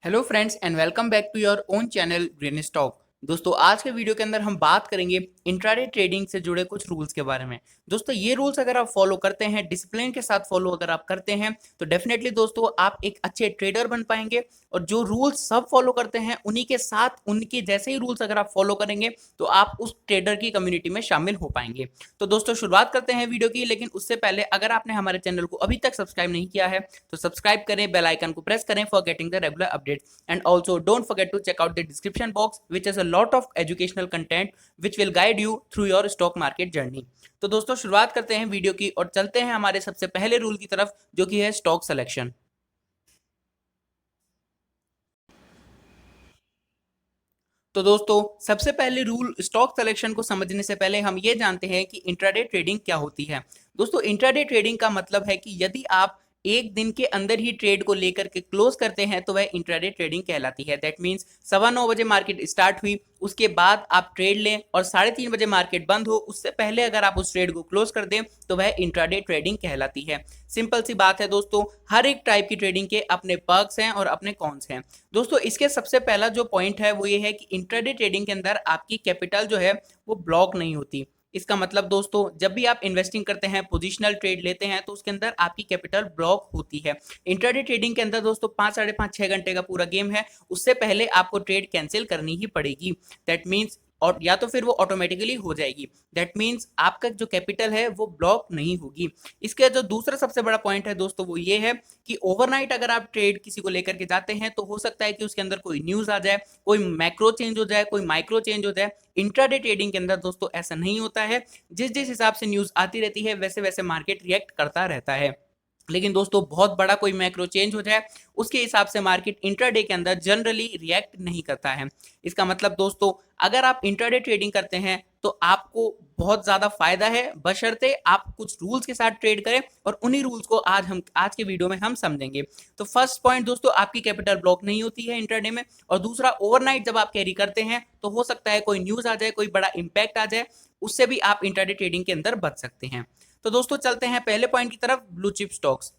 Hello friends and welcome back to your own channel green stock. दोस्तों आज के video के अंदर हम बात करेंगे इंट्राडे ट्रेडिंग से जुड़े कुछ रूल्स के बारे में। दोस्तों ये रूल्स अगर आप फॉलो करते हैं, डिसिप्लिन के साथ फॉलो अगर आप करते हैं तो डेफिनेटली दोस्तों आप एक अच्छे ट्रेडर बन पाएंगे। और जो रूल्स सब फॉलो करते हैं उन्हीं के साथ उनके जैसे ही रूल्स अगर आप फॉलो करेंगे तो आप उस ट्रेडर की कम्युनिटी में शामिल हो पाएंगे। तो दोस्तों शुरुआत करते हैं वीडियो की, लेकिन उससे पहले अगर आपने हमारे चैनल को अभी तक सब्सक्राइब नहीं किया है तो सब्सक्राइब करें, बेल आइकन को प्रेस करें for getting the regular update. And also don't forget to check out the description box which has a lot of educational content which will guide you through your stock market journey। तो दोस्तों शुरुआत करते हैं video की और चलते हैं हमारे सबसे पहले रूल की तरफ जो कि है स्टॉक सिलेक्शन। तो दोस्तों सबसे पहले रूल स्टॉक सिलेक्शन को समझने से पहले हम ये जानते हैं कि इंट्राडे ट्रेडिंग क्या होती है। दोस्तों इंट्राडे ट्रेडिंग का मतलब है कि यदि आप एक दिन के अंदर ही ट्रेड को लेकर के क्लोज करते हैं तो वह इंट्राडे ट्रेडिंग कहलाती है। दैट मींस 9:15 बजे मार्केट स्टार्ट हुई, उसके बाद आप ट्रेड लें और 3:30 बजे मार्केट बंद हो उससे पहले अगर आप उस ट्रेड को क्लोज कर दें तो वह इंट्राडे ट्रेडिंग कहलाती है। सिंपल सी बात है दोस्तों, हर एक टाइप की ट्रेडिंग के अपने पर्क्स हैं और अपने कॉन्स हैं। दोस्तों इसके सबसे पहला जो पॉइंट है वो ये है कि इंट्राडे ट्रेडिंग के अंदर आपकी कैपिटल जो है वो ब्लॉक नहीं होती। इसका मतलब दोस्तों जब भी आप इन्वेस्टिंग करते हैं, पोजिशनल ट्रेड लेते हैं तो उसके अंदर आपकी कैपिटल ब्लॉक होती है। इंट्राडे ट्रेडिंग के अंदर दोस्तों 5 साढ़े 5 6 घंटे का पूरा गेम है, उससे पहले आपको ट्रेड कैंसिल करनी ही पड़ेगी। दैट मीन्स और या तो फिर वो ऑटोमेटिकली हो जाएगी। दैट मीन्स आपका जो कैपिटल है वो ब्लॉक नहीं होगी। इसका जो दूसरा सबसे बड़ा पॉइंट है दोस्तों वो ये है कि ओवरनाइट अगर आप ट्रेड किसी को लेकर के जाते हैं तो हो सकता है कि उसके अंदर कोई न्यूज आ जाए, कोई मैक्रो चेंज हो जाए, कोई माइक्रो चेंज हो जाए। इंट्राडे ट्रेडिंग के अंदर दोस्तों ऐसा नहीं होता है। जिस जिस हिसाब से न्यूज आती रहती है वैसे वैसे मार्केट रिएक्ट करता रहता है। लेकिन दोस्तों बहुत बड़ा कोई मैक्रो चेंज हो जाए उसके हिसाब से मार्केट इंट्राडे के अंदर जनरली रिएक्ट नहीं करता है। इसका मतलब दोस्तों अगर आप इंट्राडे ट्रेडिंग करते हैं तो आपको बहुत ज्यादा फायदा है, बशर्ते आप कुछ रूल्स के साथ ट्रेड करें और उन्हीं रूल्स को आज के वीडियो में हम समझेंगे। तो फर्स्ट पॉइंट दोस्तों, आपकी कैपिटल ब्लॉक नहीं होती है इंट्राडे में। और दूसरा, ओवरनाइट जब आप कैरी करते हैं तो हो सकता है कोई न्यूज आ जाए, कोई बड़ा इंपैक्ट आ जाए, उससे भी आप इंट्राडे ट्रेडिंग के अंदर बच सकते हैं। तो दोस्तों चलते हैं पहले पॉइंट की तरफ, ब्लू चिप स्टॉक्स।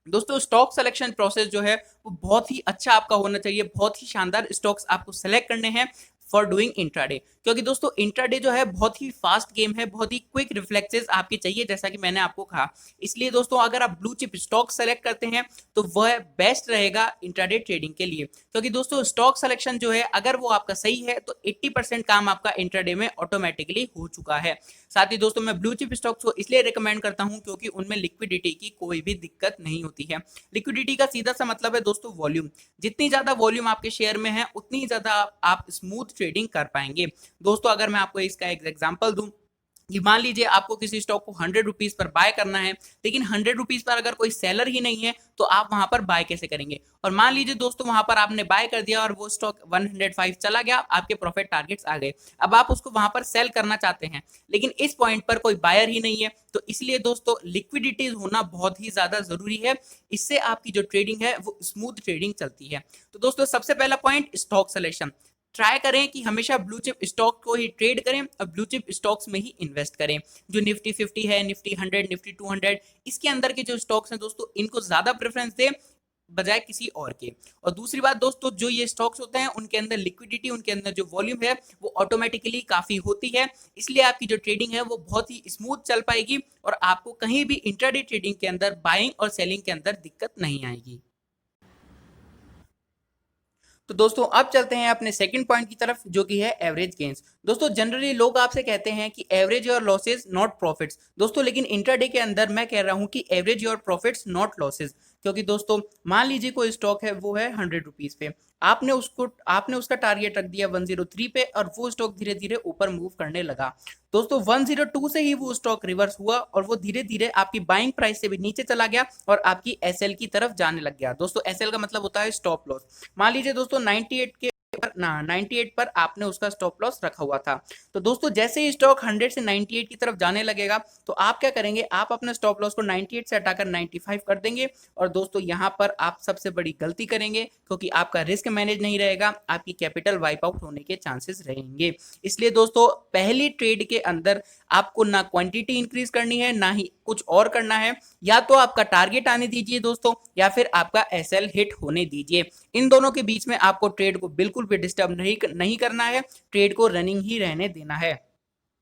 दोस्तों स्टॉक सिलेक्शन प्रोसेस जो है वो बहुत ही अच्छा आपका होना चाहिए। बहुत ही शानदार स्टॉक्स आपको सेलेक्ट करने हैं फॉर डूइंग इंट्राडे, क्योंकि दोस्तों इंट्राडे जो है बहुत ही फास्ट गेम है, बहुत ही क्विक रिफ्लेक्सेस आपके चाहिए जैसा कि मैंने आपको कहा। इसलिए दोस्तों अगर आप ब्लू चिप स्टॉक सेलेक्ट करते हैं तो वह बेस्ट रहेगा इंट्राडे ट्रेडिंग के लिए। क्योंकि दोस्तों स्टॉक सिलेक्शन जो है अगर वो आपका सही है तो 80% काम आपका इंट्राडे में ऑटोमेटिकली हो चुका है। साथ ही दोस्तों मैं ब्लू चिप स्टॉक्स को इसलिए रिकमेंड करता हूं क्योंकि उनमें लिक्विडिटी की कोई भी दिक्कत नहीं होती है। लिक्विडिटी का सीधा सा मतलब है दोस्तों वॉल्यूम। जितनी ज्यादा वॉल्यूम आपके शेयर में है उतनी ही ज्यादा आप स्मूथ ट्रेडिंग कर पाएंगे। दोस्तों अगर मैं आपको इसका एक एग्जांपल दूं कि मान लीजिए आपको किसी स्टॉक को 100 रुपीज पर बाय करना है, लेकिन 100 रुपीज पर अगर कोई सेलर ही नहीं है तो आप वहां पर बाय कैसे करेंगे। और मान लीजिए दोस्तों वहां पर आपने बाय कर दिया और वो स्टॉक 105 चला गया, आपके प्रॉफिट टारगेट्स आ गए, अब आप उसको वहां पर सेल करना चाहते हैं लेकिन इस पॉइंट पर कोई बायर ही नहीं है। तो इसलिए दोस्तों लिक्विडिटी होना बहुत ही ज्यादा जरूरी है, इससे आपकी जो ट्रेडिंग है वो स्मूथ ट्रेडिंग चलती है। तो दोस्तों सबसे पहला पॉइंट स्टॉक सिलेक्शन। ट्राई करें कि हमेशा ब्लू चिप स्टॉक को ही ट्रेड करें और ब्लू चिप स्टॉक्स में ही इन्वेस्ट करें। जो निफ्टी 50 है, निफ्टी 100, निफ्टी 200, इसके अंदर के जो स्टॉक्स हैं दोस्तों इनको ज्यादा प्रेफरेंस दें बजाय किसी और के। और दूसरी बात दोस्तों, जो ये स्टॉक्स होते हैं उनके अंदर लिक्विडिटी, उनके अंदर जो वॉल्यूम है वो ऑटोमेटिकली काफी होती है, इसलिए आपकी जो ट्रेडिंग है वो बहुत ही स्मूथ चल पाएगी और आपको कहीं भी इंट्राडे ट्रेडिंग के अंदर बाइंग और सेलिंग के अंदर दिक्कत नहीं आएगी। तो दोस्तों अब चलते हैं अपने सेकंड पॉइंट की तरफ जो कि है एवरेज गेन्स। दोस्तों जनरली लोग आपसे कहते हैं कि average your losses not profits. दोस्तों लेकिन इंट्राडे के अंदर मैं कह रहा हूं कि average your profits not losses. क्योंकि दोस्तों मान लीजिए कोई स्टॉक है वो है 100 रुपीज पे, आपने उसका टारगेट रख दिया 103 पे और वो स्टॉक धीरे धीरे ऊपर मूव करने लगा। दोस्तों 102 से ही वो स्टॉक रिवर्स हुआ और वो धीरे धीरे आपकी बाइंग प्राइस से भी नीचे चला गया और आपकी एसएल की तरफ जाने लग गया। दोस्तों एसएल का मतलब होता है स्टॉप लॉस। मान लीजिए दोस्तों 98 पर आपने उसका स्टॉप लॉस रखा हुआ था। तो दोस्तों जैसे ही स्टॉक 100 से 98 की तरफ जाने लगेगा तो आप क्या करेंगे, आप अपने स्टॉप लॉस को 98 से हटाकर 95 कर देंगे। और दोस्तों यहाँ पर आप सबसे बड़ी गलती करेंगे क्योंकि आपका रिस्क मैनेज नहीं रहेगा, आपकी कैपिटल वाइप आउट होने के चांसेस रहेंगे। इसलिए दोस्तों पहली ट्रेड के अंदर आपको ना क्वांटिटी इंक्रीज करनी है ना ही कुछ और करना है। या तो आपका टारगेट आने दीजिए दोस्तों, या फिर आपका एसएल हिट होने दीजिए। इन दोनों के बीच में आपको ट्रेड को बिल्कुल भी डिस्टर्ब नहीं करना है, ट्रेड को रनिंग ही रहने देना है।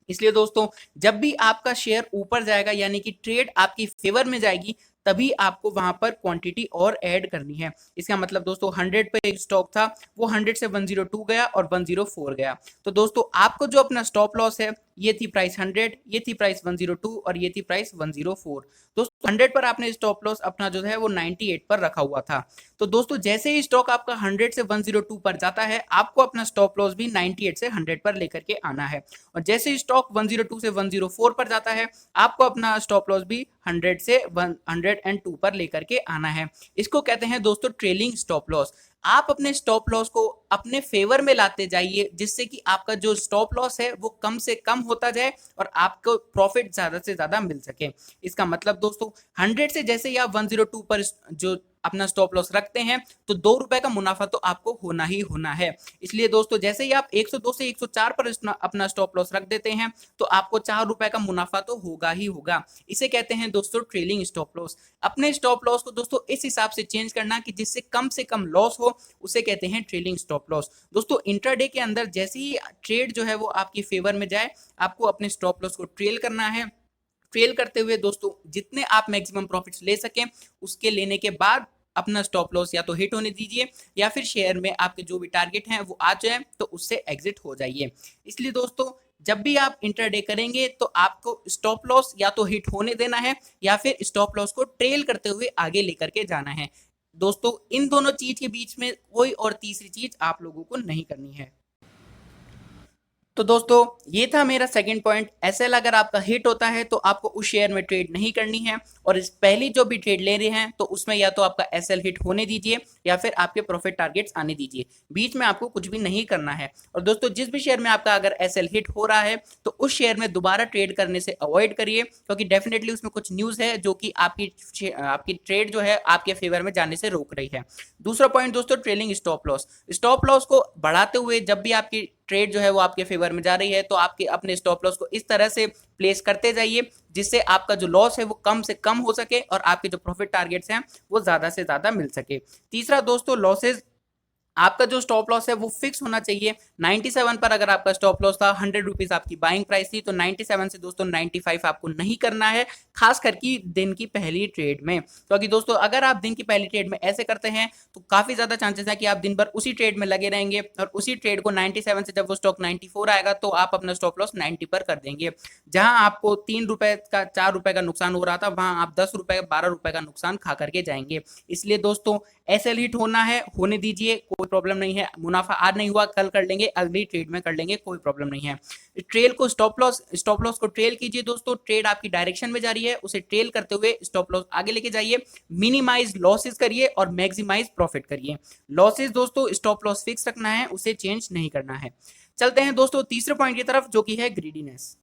इसलिए दोस्तों, जब भी आपका शेयर ऊपर जाएगा यानी कि ट्रेड आपकी फेवर में जाएगी, तभी आपको वहां पर क्वांटिटी और ऐड करनी है। इसका मतलब दोस्तों 100 पे एक स्टॉक था, वो 100 से 102 गया और 104 गया। तो दोस्तों आपको जो अपना स्टॉप लॉस है, ये थी प्राइस 100, ये थी प्राइस 102 और ये थी प्राइस 104। दोस्तों 100 पर आपने स्टॉप लॉस अपना जो है वो 98 पर रखा हुआ था। तो दोस्तों जैसे ही स्टॉक आपका 100 से 102 पर जाता है, आपको अपना स्टॉप लॉस भी 98 से 100 पर लेकर के आना है। और जैसे ही स्टॉक 102 से 104 पर जाता है, आपको अपना स्टॉप लॉस भी 100 से 102 पर लेकर के आना है। इसको कहते हैं दोस्तों ट्रेलिंग स्टॉप लॉस। आप अपने स्टॉप लॉस को अपने फेवर में लाते जाइए, जिससे कि आपका जो स्टॉप लॉस है वो कम से कम होता जाए और आपको प्रॉफिट ज्यादा से ज्यादा मिल सके। इसका मतलब दोस्तों 100 से जैसे ही आप 102 पर जो अपना स्टॉप लॉस रखते हैं, तो 2 रुपए का मुनाफा तो आपको होना ही होना है। इसलिए दोस्तों जैसे ही आप 102 से 104 पर अपना स्टॉप लॉस रख देते हैं, तो आपको 4 रुपए का मुनाफा तो होगा ही होगा। इसे कहते हैं दोस्तों ट्रेलिंग स्टॉप लॉस। अपने स्टॉप लॉस को दोस्तों इस हिसाब से चेंज करना कि जिससे कम से कम लॉस हो, उसे कहते हैं ट्रेलिंग स्टॉप लॉस। दोस्तों इंट्राडे के अंदर जैसे ही ट्रेड जो है वो आपकी फेवर में जाए, आपको अपने स्टॉप लॉस को ट्रेल करना है। ट्रेल करते हुए दोस्तों जितने आप मैक्सिमम प्रॉफिट्स ले सकें, उसके लेने के बाद अपना स्टॉप लॉस या तो हिट होने दीजिए, या फिर शेयर में आपके जो भी टारगेट हैं वो आ जाए तो उससे एग्जिट हो जाइए। इसलिए दोस्तों जब भी आप इंट्राडे करेंगे, तो आपको स्टॉप लॉस या तो हिट होने देना है, या फिर स्टॉप लॉस को ट्रेल करते हुए आगे लेकर के जाना है। दोस्तों इन दोनों चीज के बीच में कोई और तीसरी चीज आप लोगों को नहीं करनी है। तो दोस्तों ये था मेरा सेकंड पॉइंट। एसएल अगर आपका हिट होता है तो आपको उस शेयर में ट्रेड नहीं करनी है, और इस पहली जो भी ट्रेड ले रहे हैं तो उसमें या तो आपका एसएल हिट होने दीजिए, या फिर आपके प्रॉफिट टारगेट्स आने दीजिए। बीच में आपको कुछ भी नहीं करना है। और दोस्तों जिस भी शेयर में आपका अगर एसएल हिट हो रहा है, तो उस शेयर में दोबारा ट्रेड करने से अवॉइड करिए, क्योंकि डेफिनेटली उसमें कुछ न्यूज है जो कि आपकी ट्रेड जो है आपके फेवर में जाने से रोक रही है। दूसरा पॉइंट दोस्तों trailing stop loss. Stop loss को बढ़ाते हुए जब भी आपकी ट्रेड जो है वो आपके फेवर में जा रही है, तो आपके अपने स्टॉप लॉस को इस तरह से प्लेस करते जाइए जिससे आपका जो लॉस है वो कम से कम हो सके और आपके जो प्रॉफिट टारगेट्स हैं वो ज्यादा से ज्यादा मिल सके। तीसरा दोस्तों लॉसेज, आपका जो स्टॉप लॉस है वो फिक्स होना चाहिए। 97 पर अगर आपका स्टॉप लॉस था, 100 रुपीज आपकी बाइंग प्राइस थी, तो 97 से दोस्तों 95 आपको नहीं करना है, खास करके दिन की पहली ट्रेड में। क्योंकि दोस्तों अगर आप दिन की पहली ट्रेड में ऐसे करते हैं, तो काफी ज्यादा चांसेस है कि आप दिन भर उसी ट्रेड में लगे रहेंगे, और उसी ट्रेड को 97 से जब वो स्टॉक 94 आएगा, तो आप अपना स्टॉप लॉस 90 पर कर देंगे। जहां आपको 3 रुपए का 4 रुपए का नुकसान हो रहा था, वहां आप 10 रुपए 12 रुपए का नुकसान खा करके जाएंगे। इसलिए दोस्तों एसएल हिट होना है, होने दीजिए, कोई प्रॉब्लम नहीं है। मुनाफा आज नहीं हुआ, कल कर लेंगे, अगली ट्रेड में कर लेंगे, कोई प्रॉब्लम नहीं है। ट्रेल को स्टॉप लॉस को ट्रेल कीजिए दोस्तों। ट्रेड आपकी डायरेक्शन में जा रही है, उसे ट्रेल करते हुए स्टॉप लॉस आगे लेके जाइए। मिनिमाइज लॉसेस करिए और मैक्सिमाइज प्रॉफिट करिए। लॉसेस दोस्तों स्टॉप लॉस फिक्स रखना है, उसे चेंज नहीं करना है। चलते हैं दोस्तों तीसरे पॉइंट की तरफ, जो कि है ग्रीडीनेस।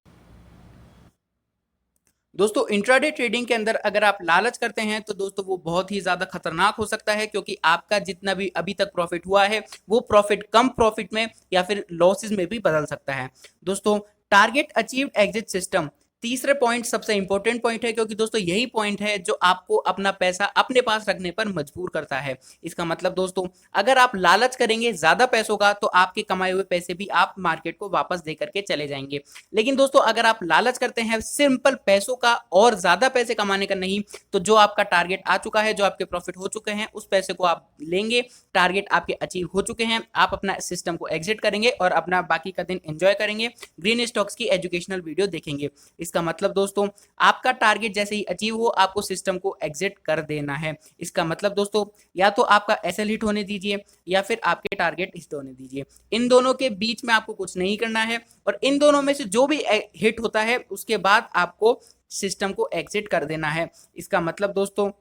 दोस्तों इंट्राडे ट्रेडिंग के अंदर अगर आप लालच करते हैं, तो दोस्तों वो बहुत ही ज्यादा खतरनाक हो सकता है, क्योंकि आपका जितना भी अभी तक प्रॉफिट हुआ है, वो प्रॉफिट कम प्रॉफिट में या फिर लॉसेस में भी बदल सकता है। दोस्तों टारगेट अचीव्ड एग्जिट सिस्टम तीसरे पॉइंट सबसे इंपॉर्टेंट पॉइंट है, क्योंकि दोस्तों यही पॉइंट है जो आपको अपना पैसा अपने पास रखने पर मजबूर करता है। इसका मतलब दोस्तों अगर आप लालच करेंगे ज्यादा पैसों का, तो आपके कमाए हुए पैसे भी आप मार्केट को वापस दे करके चले जाएंगे। लेकिन दोस्तों अगर आप लालच करते हैं सिंपल पैसों का और ज्यादा पैसे कमाने का नहीं, तो जो आपका टारगेट आ चुका है, जो आपके प्रॉफिट हो चुके हैं, उस पैसे को आप लेंगे, टारगेट आपके अचीव हो चुके हैं, आप अपना सिस्टम को एग्जिट करेंगे और अपना बाकी का दिन एंजॉय करेंगे, ग्रीन स्टॉक्स की एजुकेशनल वीडियो देखेंगे। इसका मतलब दोस्तों आपका टारगेट जैसे ही अचीव हो, आपको सिस्टम को एग्जिट कर देना है। इसका मतलब दोस्तों या तो आपका एसएल हिट होने दीजिए, या फिर आपके टारगेट हिट होने दीजिए। इन दोनों के बीच में आपको कुछ नहीं करना है, और इन दोनों में से जो भी हिट होता है उसके बाद आपको सिस्टम को एग्जिट कर देना है। इसका मतलब दोस्तों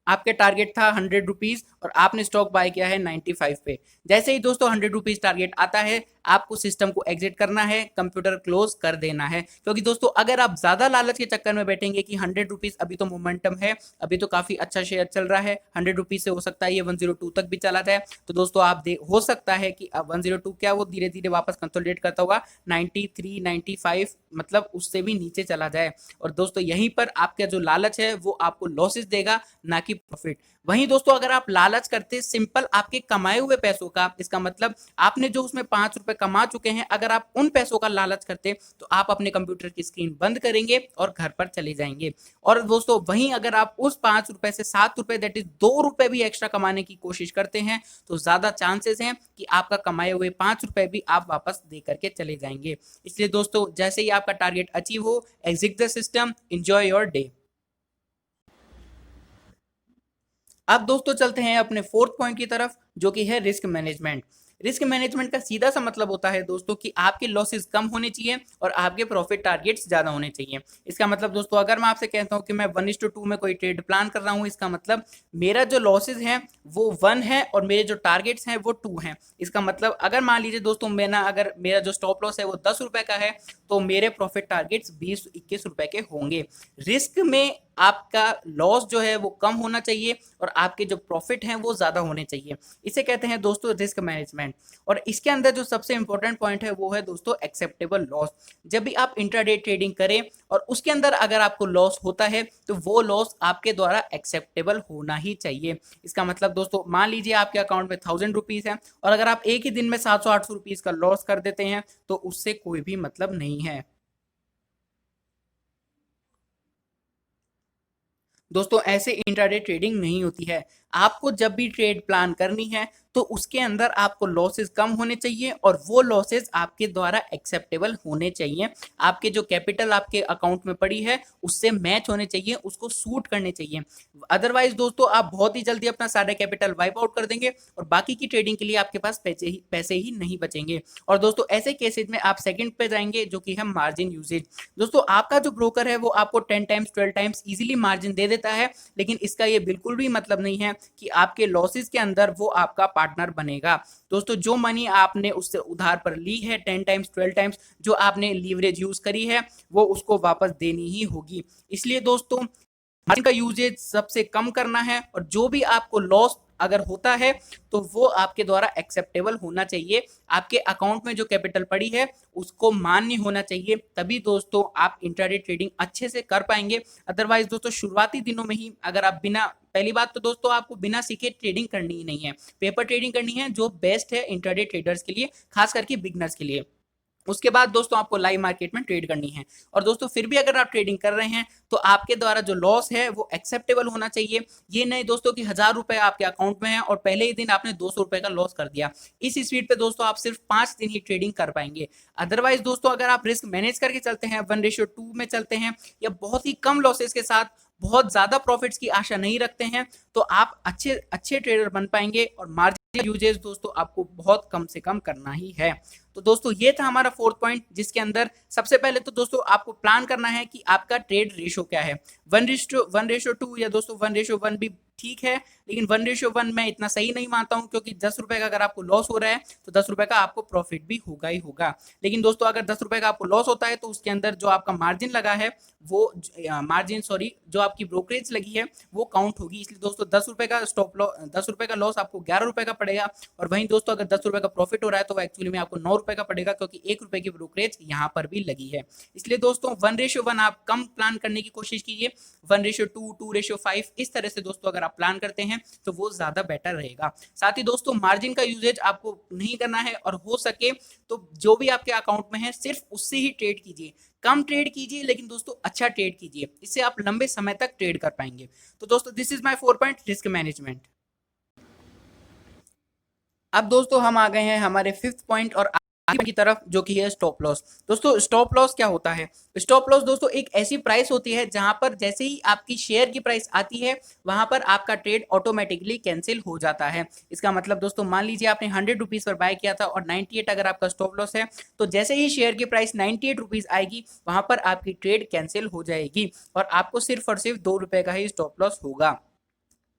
आपके टारगेट था 100 रुपीज और आपने स्टॉक बाय किया है 95 पे। जैसे ही दोस्तों 100 रुपीज टारगेट आता है, आपको सिस्टम को एग्जिट करना है, कंप्यूटर क्लोज कर देना है। क्योंकि दोस्तों अगर आप ज्यादा लालच के चक्कर में बैठेंगे कि 100 रुपीज अभी तो मोमेंटम है, अभी तो काफी अच्छा शेयर चल रहा है, 100 रुपीज से हो सकता है ये 102 तक भी चला जाए, तो दोस्तों आप हो सकता है कि 102 क्या वो धीरे धीरे वापस कंसोलिडेट करता हुआ 93 95 मतलब उससे भी नीचे चला जाए। और दोस्तों यहीं पर आपका जो लालच है वो आपको लॉसेस देगा, ना कि प्रॉफिट। वहीं दोस्तों अगर आप लालच करते सिंपल आपके कमाए हुए पैसों का, इसका मतलब आपने जो उसमें 5 रुपए कमा चुके हैं, अगर आप उन पैसों का लालच करते तो आप अपने कंप्यूटर की स्क्रीन बंद करेंगे और घर पर चले जाएंगे। और दोस्तों वहीं अगर आप उस 5 रुपए से 7 रुपए दैट इज 2 रुपए भी एक्स्ट्रा कमाने की कोशिश करते हैं, तो ज्यादा चांसेस हैं कि आपका कमाए हुए 5 रुपए भी आप वापस दे करके चले जाएंगे। इसलिए दोस्तों जैसे ही आपका टारगेट अचीव हो, exit the system, enjoy your day. अब दोस्तों चलते हैं अपने फोर्थ पॉइंट की तरफ, जो कि है रिस्क मैनेजमेंट। रिस्क मैनेजमेंट का सीधा सा मतलब होता है दोस्तों कि आपके लॉसेस कम होने चाहिए और आपके प्रॉफिट टारगेट्स ज्यादा होने चाहिए। इसका मतलब दोस्तों अगर मैं आपसे कहता हूं कि मैं 1:2 में कोई ट्रेड प्लान कर रहा हूं, इसका मतलब मेरा जो लॉसेस हैं वो 1 है और मेरे जो टारगेट्स हैं वो 2 हैं। इसका मतलब अगर मान लीजिए दोस्तों अगर मेरा जो स्टॉप लॉस है वो 10 रुपए का है, तो मेरे प्रॉफिट टारगेट्स 20-21 रुपए के होंगे। रिस्क में आपका लॉस जो है वो कम होना चाहिए और आपके जो प्रॉफिट हैं वो ज्यादा होने चाहिए। इसे कहते हैं दोस्तों रिस्क मैनेजमेंट। और इसके अंदर जो सबसे इंपॉर्टेंट पॉइंट है वो है दोस्तों एक्सेप्टेबल लॉस। जब भी आप इंट्राडे ट्रेडिंग करें और उसके अंदर अगर आपको लॉस होता है, तो वो लॉस आपके द्वारा एक्सेप्टेबल होना ही चाहिए। इसका मतलब दोस्तों मान लीजिए आपके अकाउंट में 1000 रुपीज है और अगर आप एक ही दिन में 700-800 रुपीज का लॉस कर देते हैं, तो उससे कोई भी मतलब नहीं है। दोस्तों ऐसे इंट्राडे ट्रेडिंग नहीं होती है। आपको जब भी ट्रेड प्लान करनी है, तो उसके अंदर आपको लॉसेस कम होने चाहिए और वो लॉसेस आपके द्वारा एक्सेप्टेबल होने चाहिए। आपके जो कैपिटल आपके अकाउंट में पड़ी है उससे मैच होने चाहिए, उसको सूट करने चाहिए। अदरवाइज दोस्तों आप बहुत ही जल्दी अपना सारा कैपिटल वाइप आउट कर देंगे और बाकी की ट्रेडिंग के लिए आपके पास पैसे ही नहीं बचेंगे। और दोस्तों ऐसे केसेस में आप सेकंड पे जाएंगे, जो कि है मार्जिन यूजेज। दोस्तों आपका जो ब्रोकर है वो आपको 10 times 12 times easily margin they देता है, लेकिन इसका ये बिल्कुल भी मतलब नहीं है कि आपके लॉसेस के अंदर वो आपका पार्टनर बनेगा। दोस्तों जो मनी आपने उससे उधार पर ली है 10 टाइम्स 12 टाइम्स, जो आपने लीवरेज यूज करी है, वो उसको वापस देनी ही होगी। इसलिए दोस्तों मार्जिन का यूजेज सबसे कम करना है और जो भी आपको लॉस अगर होता है तो वो आपके द्वारा एक्सेप्टेबल होना चाहिए। आपके अकाउंट में जो कैपिटल पड़ी है उसको मान्य होना चाहिए, तभी दोस्तों आप इंट्राडे ट्रेडिंग अच्छे से कर पाएंगे। अदरवाइज दोस्तों शुरुआती दिनों में ही अगर आप बिना, पहली बात तो दोस्तों आपको बिना सीखे ट्रेडिंग करनी ही नहीं है, पेपर ट्रेडिंग करनी है, जो बेस्ट है इंट्राडे ट्रेडर्स के लिए, खास करके बिगनर्स के लिए। उसके बाद दोस्तों आपको लाइव मार्केट में ट्रेड करनी है। और दोस्तों फिर भी अगर आप ट्रेडिंग कर रहे हैं तो आपके द्वारा जो लॉस है वो एक्सेप्टेबल होना चाहिए। ये नहीं दोस्तों कि 1000 रुपए आपके अकाउंट में है और पहले ही दिन आपने 200 रुपए का लॉस कर दिया। इस स्पीड पे दोस्तों आप सिर्फ 5 दिन ही ट्रेडिंग कर पाएंगे। अदरवाइज दोस्तों अगर आप रिस्क मैनेज करके चलते हैं, 1:2 में चलते हैं, या बहुत ही कम लॉसेस के साथ बहुत ज्यादा प्रॉफिट्स की आशा नहीं रखते हैं, तो आप अच्छे अच्छे ट्रेडर बन पाएंगे और मार्जिन यूजेस दोस्तों आपको बहुत कम से कम करना ही है। तो दोस्तों ये था हमारा फोर्थ पॉइंट, जिसके अंदर सबसे पहले तो दोस्तों आपको प्लान करना है कि आपका ट्रेड रेशो क्या है। 1:2 या दोस्तों 1:1 भी ठीक है, लेकिन 1:1 मैं इतना सही नहीं मानता हूं, क्योंकि 10 रुपए का अगर आपको लॉस हो रहा है तो 10 रुपए का आपको प्रॉफिट भी होगा ही होगा। लेकिन दोस्तों अगर 10 रुपए का आपको लॉस होता है तो उसके अंदर जो आपका मार्जिन लगा है वो मार्जिन सॉरी जो आपकी ब्रोकरेज लगी है वो काउंट होगी। इसलिए दोस्तों 10 रुपए का स्टॉप लॉस, 10 रुपए का लॉस आपको 11 रुपए का पड़ेगा। और वहीं दोस्तों अगर 10 रुपए का प्रॉफिट हो रहा है तो एक्चुअली में आपको 9 रुपए का पड़ेगा, क्योंकि 1 रुपए की ब्रोकरेज यहाँ पर भी लगी है। इसलिए दोस्तों 1:1 आप कम प्लान करने की कोशिश कीजिए, 1:2, 2:5 इस तरह से दोस्तों अगर आप प्लान करते हैं तो वो ज्यादा बेटर रहेगा। साथ ही दोस्तों मार्जिन का यूजेज आपको नहीं करना है और हो सके तो जो भी आपके अकाउंट में है सिर्फ उससे ही ट्रेड कीजिए। कम ट्रेड कीजिए, लेकिन दोस्तों अच्छा ट्रेड कीजिए, इससे आप लंबे समय तक ट्रेड कर पाएंगे। तो दोस्तों this is my 4 point risk management. अब दोस्तों हम आ गए हैं हमारे फिफ्थ पॉइंट और आगे की तरफ, जो कि है स्टॉप लॉस। दोस्तों स्टॉप लॉस क्या होता है? स्टॉप लॉस दोस्तों एक ऐसी प्राइस होती है जहां पर जैसे ही आपकी शेयर की प्राइस आती है वहां पर आपका ट्रेड ऑटोमेटिकली कैंसिल हो जाता है। इसका मतलब दोस्तों मान लीजिए आपने 100 रुपीज पर बाय किया था और 98 अगर आपका स्टॉप लॉस है, तो जैसे ही शेयर की प्राइस 98 रुपीज आएगी वहां पर आपकी ट्रेड कैंसिल हो जाएगी और आपको सिर्फ और सिर्फ 2 रुपए का ही स्टॉप लॉस होगा।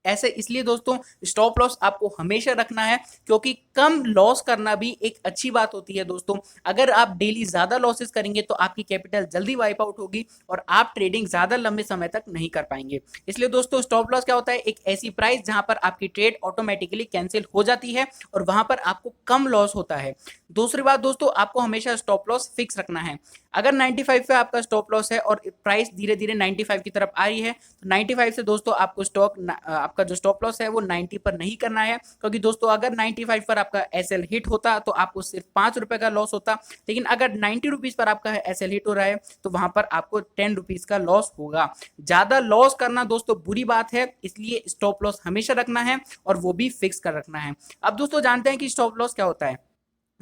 ऐसे इसलिए दोस्तों स्टॉप लॉस आपको हमेशा रखना है, क्योंकि कम लॉस करना भी एक अच्छी बात होती है दोस्तों। अगर आप डेली ज्यादा लॉसेस करेंगे तो आपकी कैपिटल जल्दी वाइप आउट होगी और आप ट्रेडिंग ज्यादा लंबे समय तक नहीं कर पाएंगे। इसलिए दोस्तों स्टॉप लॉस क्या होता है, एक ऐसी प्राइस जहां पर आपकी ट्रेड ऑटोमेटिकली कैंसिल हो जाती है और वहां पर आपको कम लॉस होता है। दूसरी बात दोस्तों, आपको हमेशा स्टॉप लॉस फिक्स रखना है। अगर 95 पे आपका स्टॉप लॉस है और प्राइस धीरे धीरे 95 की तरफ आ रही है, तो 95 से दोस्तों आपको आपका जो स्टॉप लॉस है वो 90 पर नहीं करना है, क्योंकि दोस्तों अगर 95 पर आपका एसएल हिट होता तो आपको सिर्फ 5 रुपए का लॉस होता, लेकिन अगर 90 रुपीज पर आपका एसएल हिट हो रहा है तो वहां पर आपको 10 रुपीज का लॉस होगा। ज्यादा लॉस करना दोस्तों बुरी बात है, इसलिए स्टॉप लॉस हमेशा रखना है और वो भी फिक्स कर रखना है। अब दोस्तों जानते हैं कि स्टॉप लॉस क्या होता है।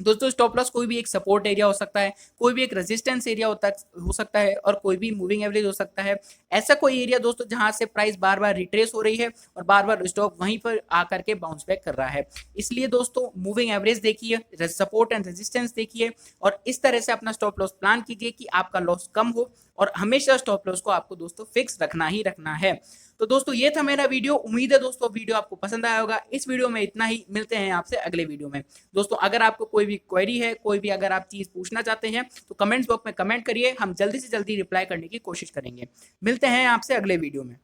दोस्तों स्टॉप लॉस कोई भी एक सपोर्ट एरिया हो सकता है, कोई भी एक रेजिस्टेंस एरिया हो सकता है और कोई भी मूविंग एवरेज हो सकता है। ऐसा कोई एरिया दोस्तों जहां से प्राइस बार बार रिट्रेस हो रही है और बार बार स्टॉक वहीं पर आकर के बाउंस बैक कर रहा है। इसलिए दोस्तों मूविंग एवरेज देखिए, सपोर्ट एंड रेजिस्टेंस देखिए और इस तरह से अपना स्टॉप लॉस प्लान कीजिए कि आपका लॉस कम हो, और हमेशा स्टॉप लॉस को आपको दोस्तों फिक्स रखना ही रखना है। तो दोस्तों ये था मेरा वीडियो, उम्मीद है दोस्तों वीडियो आपको पसंद आया होगा। इस वीडियो में इतना ही, मिलते हैं आपसे अगले वीडियो में। दोस्तों अगर आपको कोई भी क्वेरी है, कोई भी अगर आप चीज पूछना चाहते हैं तो कमेंट्स बॉक्स में कमेंट करिए, हम जल्दी से जल्दी रिप्लाई करने की कोशिश करेंगे। मिलते हैं आपसे अगले वीडियो में।